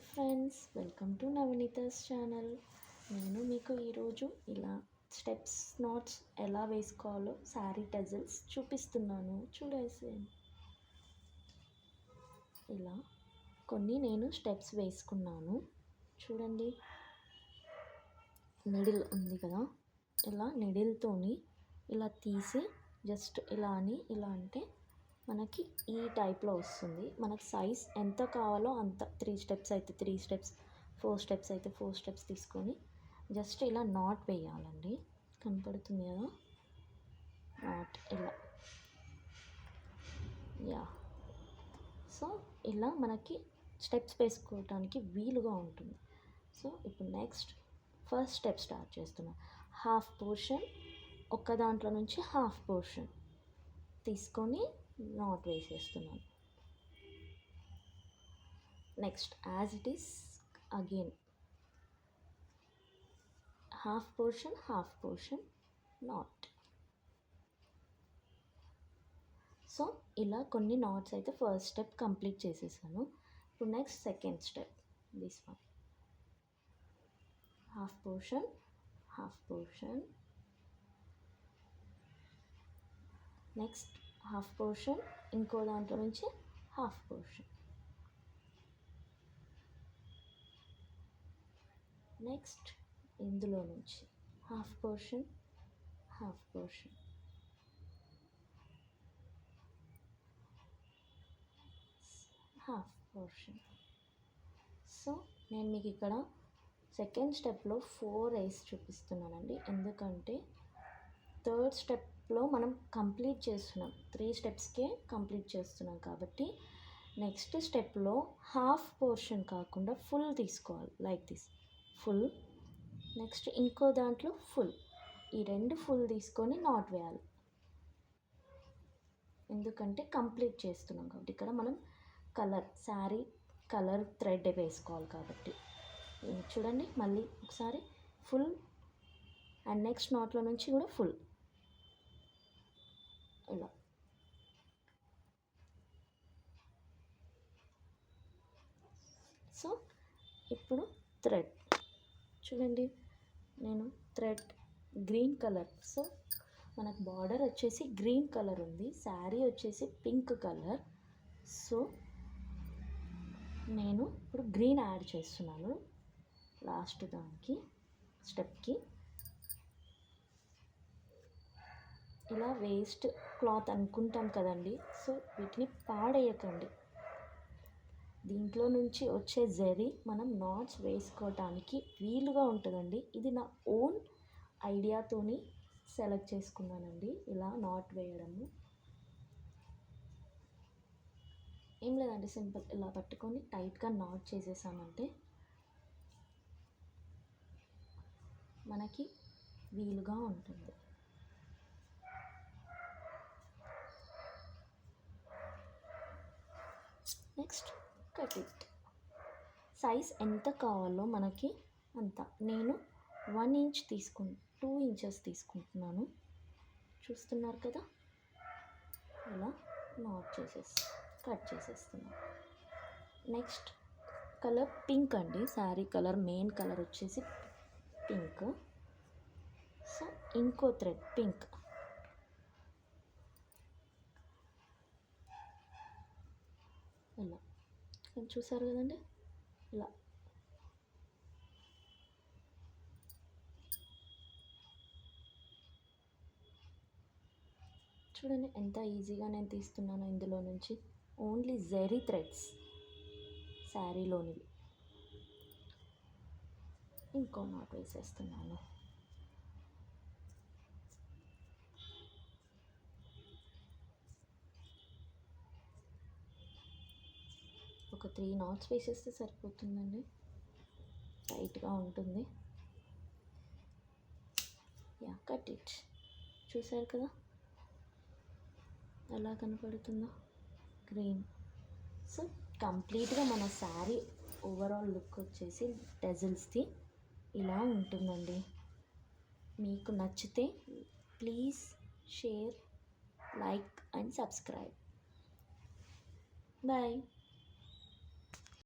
Hi friends, welcome to Navaneetha's channel. నేను మీకు ఈరోజు ఇలా స్టెప్స్ నాట్స్ ఎలా వేసుకోవాలో శారీ టజల్స్ చూపిస్తున్నాను. చూడేసి ఇలా కొన్ని నేను స్టెప్స్ వేసుకున్నాను. చూడండి, నిడిల్ ఉంది కదా, ఇలా నిడిల్తోని ఇలా తీసి జస్ట్ ఇలా అని ఇలా అంటే మనకి ఈ టైప్లో వస్తుంది. మనకు సైజ్ ఎంత కావాలో అంత 3 స్టెప్స్ అయితే 3 స్టెప్స్, 4 స్టెప్స్ అయితే 4 స్టెప్స్ తీసుకొని జస్ట్ ఇలా నాట్ వేయాలండి. కనపడుతుంది కదా, నాట్ ఇలా. యా, సో ఇలా మనకి స్టెప్స్ వేసుకోవడానికి వీలుగా ఉంటుంది. సో ఇప్పుడు నెక్స్ట్ ఫస్ట్ స్టెప్ స్టార్ట్ చేస్తున్నాం. హాఫ్ పోర్షన్, ఒక్క దాంట్లో నుంచి హాఫ్ పోర్షన్ తీసుకొని నాట్ వేసేస్తున్నాను. Next as it is again half portion not. So ఇలా కొన్ని నాట్స్ అయితే ఫస్ట్ స్టెప్ కంప్లీట్ చేసేసాను. ఇప్పుడు next second step, this one. Half portion, next half portion, ఇంకో దాంట్లో నుంచి హాఫ్ పోర్షన్, నెక్స్ట్ ఇందులో నుంచి half portion, half portion, half portion. So నేను మీకు ఇక్కడ సెకండ్ స్టెప్లో 4 వేసి చూపిస్తున్నానండి, ఎందుకంటే థర్డ్ స్టెప్లో మనం కంప్లీట్ చేస్తున్నాం, 3 స్టెప్స్కే కంప్లీట్ చేస్తున్నాం కాబట్టి నెక్స్ట్ స్టెప్లో హాఫ్ పోర్షన్ కాకుండా ఫుల్ తీసుకోవాలి. Like this, full. నెక్స్ట్ ఇంకో దాంట్లో ఫుల్, ఈ 2 ఫుల్ తీసుకొని నాట్ వేయాలి, ఎందుకంటే కంప్లీట్ చేస్తున్నాం కాబట్టి. ఇక్కడ మనం కలర్, శారీ కలర్ థ్రెడ్ వేసుకోవాలి కాబట్టి. చూడండి, మళ్ళీ ఒకసారి ఫుల్ అండ్ నెక్స్ట్ నాట్లో నుంచి కూడా ఫుల్, ఇలా. సో ఇప్పుడు థ్రెడ్ చూడండి, నేను థ్రెడ్ గ్రీన్ కలర్. సో మనకు బార్డర్ వచ్చేసి గ్రీన్ కలర్ ఉంది, శారీ వచ్చేసి పింక్ కలర్. సో నేను ఇప్పుడు గ్రీన్ యాడ్ చేస్తున్నాను లాస్ట్ దానికి స్టెప్కి. ఇలా వేస్ట్ క్లాత్ అనుకుంటాం కదండి, సో వీటిని పాడేయకండి. దీంట్లో నుంచి వచ్చే జరీ మనం నాట్స్ వేసుకోవటానికి వీలుగా ఉంటుందండి. ఇది నా ఓన్ ఐడియాతోని సెలెక్ట్ చేసుకున్నానండి ఇలా నాట్ వేయడము. ఏం లేదండి, సింపుల్ ఇలా పట్టుకొని టైట్గా నాట్ చేసేసామంటే మనకి వీలుగా ఉంటుంది. Next cut it. సైజ్ ఎంత కావాలో మనకి అంత. నేను 1 ఇంచ్ 2 ఇంచెస్ తీసుకుంటున్నాను, చూస్తున్నారు కదా. ఇలా నాట్ కట్ చేసేస్తున్నాను. నెక్స్ట్ కలర్ పింక్ అండి, శారీ కలర్ మెయిన్ కలర్ వచ్చేసి పింక్. సో ఇంకో థ్రెడ్ పింక్, ఇలా చూసారు కదండి. ఇలా చూడండి ఎంత ఈజీగా నేను తీస్తున్నాను ఇందులో నుంచి. ఓన్లీ జెరీ థ్రెడ్స్ శారీలోనివి. ఇంకో నాట్ వేసేస్తున్నాను. ఒక 3 నాట్స్ వేసేస్తే సరిపోతుందండి, టైట్గా ఉంటుంది. Yeah, cut it. చూసారు కదా ఎలా కనపడుతుందో, గ్రీన్. సో కంప్లీట్గా మన శారీ ఓవరాల్ లుక్ వచ్చేసి టజల్స్ది ఇలా ఉంటుందండి. మీకు నచ్చితే please share, like and subscribe. Bye.